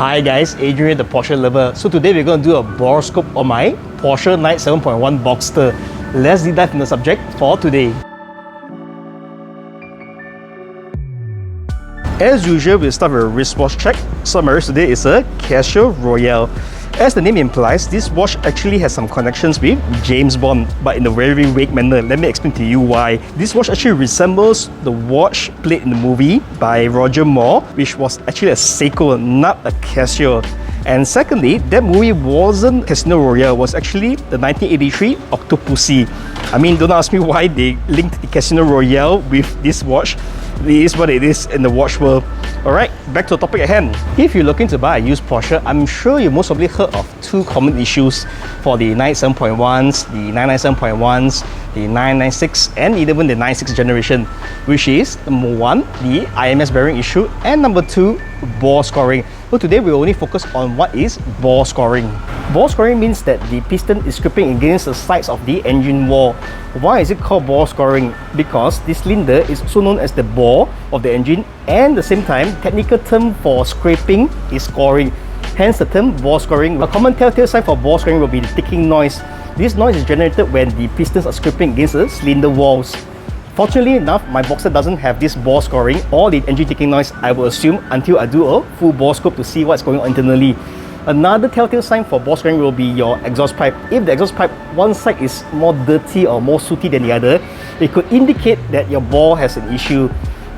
Hi guys, Adrian the Porsche lover. So today we're going to do a Borescope on my Porsche 911 Boxster. Let's deep dive in the subject for today. As usual, we'll start with a wristwatch check. So my wrist today is a Casio Royale. As the name implies, this watch actually has some connections with James Bond, but in a very vague manner. Let me explain to you why. This watch actually resembles the watch played in the movie by Roger Moore, which was actually a Seiko, not a Casio. And secondly, that movie wasn't Casino Royale, was actually the 1983 Octopussy. I mean, don't ask me why they linked the Casino Royale with this watch. It is what it is in the watch world. Alright, back to the topic at hand. If you're looking to buy a used Porsche, I'm sure you most probably heard of two common issues for the 97.1s, the 997.1s, the 996 and even the 96 generation, which is number one, the IMS bearing issue, and number two, bore scoring. So today we will only focus on what is bore scoring. Bore scoring means that the piston is scraping against the sides of the engine wall. Why is it called bore scoring? Because this cylinder is also known as the bore of the engine, and at the same time, technical term for scraping is scoring. Hence the term bore scoring. A common telltale sign for bore scoring will be the ticking noise. This noise is generated when the pistons are scraping against the cylinder walls. Fortunately enough, my Boxster doesn't have this bore scoring or the engine ticking noise, I will assume, until I do a full bore scope to see what's going on internally. Another telltale sign for bore scoring will be your exhaust pipe. If the exhaust pipe, one side is more dirty or more sooty than the other, it could indicate that your bore has an issue.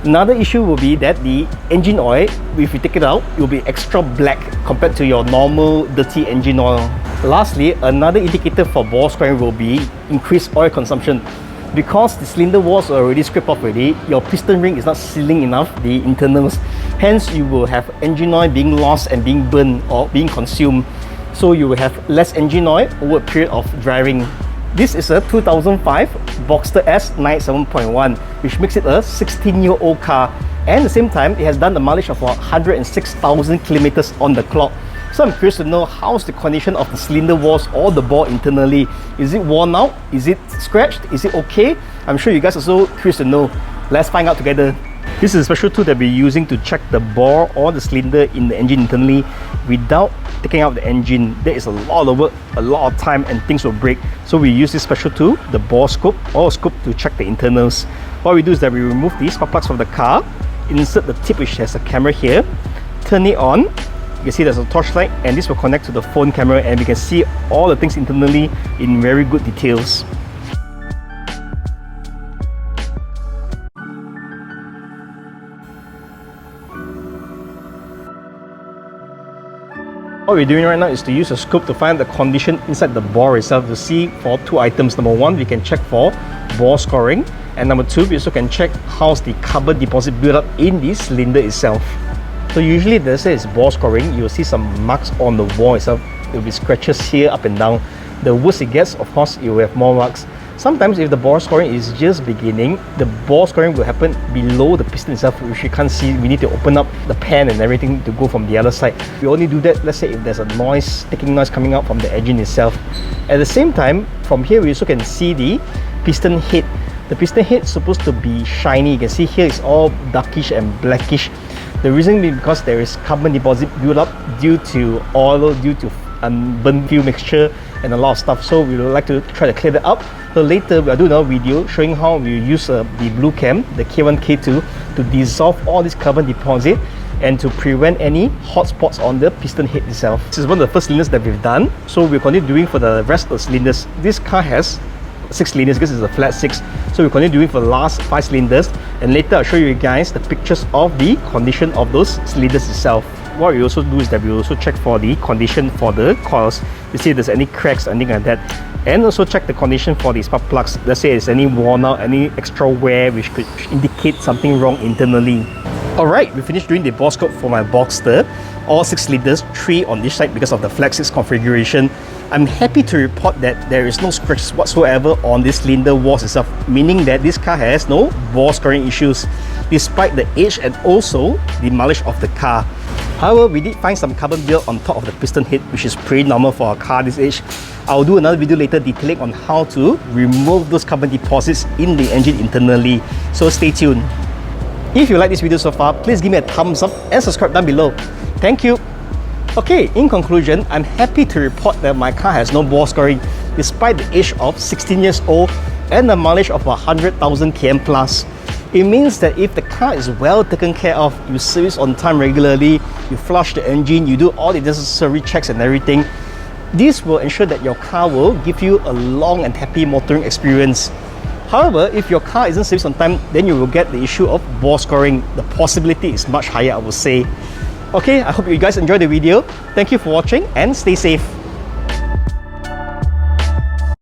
Another issue will be that the engine oil, if you take it out, it will be extra black compared to your normal dirty engine oil. Lastly, another indicator for bore scoring will be increased oil consumption. Because the cylinder walls are already scraped off already, your piston ring is not sealing enough the internals. Hence, you will have engine oil being lost and being burned or being consumed. So you will have less engine oil over a period of driving. This is a 2005 Boxster S 97.1, which makes it a 16-year-old car. And at the same time, it has done a mileage of 106,000 kilometers on the clock. So I'm curious to know how's the condition of the cylinder walls or the bore internally. Is it worn out? Is it scratched? Is it okay? I'm sure you guys are also curious to know. Let's find out together. This is a special tool that we're using to check the bore or the cylinder in the engine internally without taking out the engine. There is a lot of work, a lot of time, and things will break. So we use this special tool, the Borescope or scope, to check the internals. What we do is that we remove these spark plugs from the car, insert the tip which has a camera here, turn it on. You can see there's a torchlight, and this will connect to the phone camera, and we can see all the things internally in very good details. What we're doing right now is to use a scope to find the condition inside the bore itself to see for two items. Number one, we can check for bore scoring, and number two, we also can check how's the carbon deposit build up in the cylinder itself. So usually, let's say it's bore scoring, you'll see some marks on the wall itself. There will be scratches here, up and down. The worse it gets, of course, you will have more marks. Sometimes if the bore scoring is just beginning, the bore scoring will happen below the piston itself, which you can't see. We need to open up the pan and everything to go from the other side. We only do that, let's say, if there's a noise, ticking noise coming out from the engine itself. At the same time, from here we also can see the piston head. The piston head is supposed to be shiny. You can see here it's all darkish and blackish. The reason being because there is carbon deposit build up due to oil, due to burnt fuel mixture and a lot of stuff. So we would like to try to clear that up. So later we'll do another video showing how we use the blue cam, the K1, K2, to dissolve all this carbon deposit and to prevent any hot spots on the piston head itself. This is one of the first cylinders that we've done. So we'll continue doing for the rest of the cylinders. This car has 6 cylinders because it's a flat 6, so we'll continue doing for the last 5 cylinders, and later I'll show you guys the pictures of the condition of those cylinders itself. What we also do is that we also check for the condition for the coils to see if there's any cracks or anything like that, and also check the condition for the spark plugs. Let's say there's any worn out, any extra wear which could indicate something wrong internally. Alright, we finished doing the Borescope for my Boxster. All 6 cylinders, 3 on this side because of the flat 6 configuration. I'm happy to report that there is no scratches whatsoever on this cylinder walls itself, meaning that this car has no bore scoring issues, despite the age and also the mileage of the car. However, we did find some carbon build on top of the piston head, which is pretty normal for a car this age. I'll do another video later detailing on how to remove those carbon deposits in the engine internally, so stay tuned. If you like this video so far, please give me a thumbs up and subscribe down below. Thank you. Okay, in conclusion, I'm happy to report that my car has no bore scoring despite the age of 16 years old and a mileage of 100,000 km plus. It means that if the car is well taken care of, you service on time regularly, you flush the engine, you do all the necessary checks and everything, this will ensure that your car will give you a long and happy motoring experience. However, if your car isn't serviced on time, then you will get the issue of bore scoring. The possibility is much higher, I would say. Okay, I hope you guys enjoyed the video. Thank you for watching and stay safe.